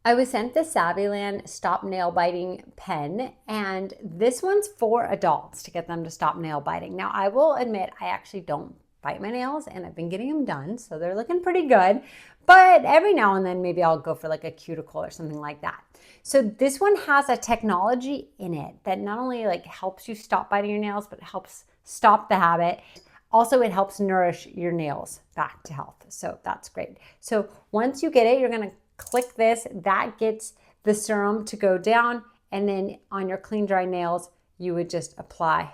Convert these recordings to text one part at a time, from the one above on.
I was sent the SAVILAND Stop Nail Biting pen, and this one's for adults to get them to stop nail biting. Now, I will admit I actually don't bite my nails, and I've been getting them done, so they're looking pretty good. But every now and then, maybe I'll go for like a cuticle or something like that. So this one has a technology in it that not only like helps you stop biting your nails, but helps stop the habit. Also, it helps nourish your nails back to health. So that's great. So once you get it, you're gonna click this, that gets the serum to go down, and then on your clean, dry nails, you would just apply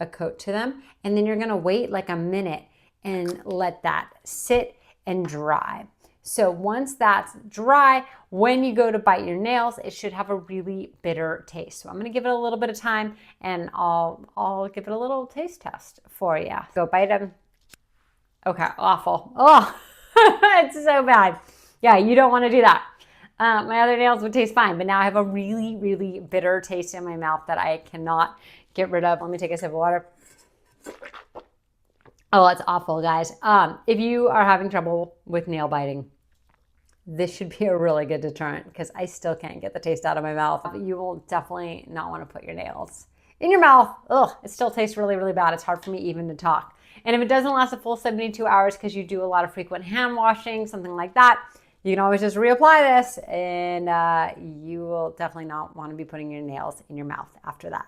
a coat to them, and then you're gonna wait like a minute and let that sit and dry. So once that's dry, when you go to bite your nails, it should have a really bitter taste. So I'm gonna give it a little bit of time, and I'll give it a little taste test for you. Go bite them. Okay, awful. Oh, it's so bad. Yeah, you don't want to do that. My other nails would taste fine, but now I have a really, really bitter taste in my mouth that I cannot get rid of. Let me take a sip of water. Oh, it's awful, guys. If you are having trouble with nail biting, this should be a really good deterrent because I still can't get the taste out of my mouth. You will definitely not want to put your nails in your mouth. Ugh, it still tastes really, really bad. It's hard for me even to talk. And if it doesn't last a full 72 hours because you do a lot of frequent hand washing, something like that, you can always just reapply this, and you will definitely not want to be putting your nails in your mouth after that.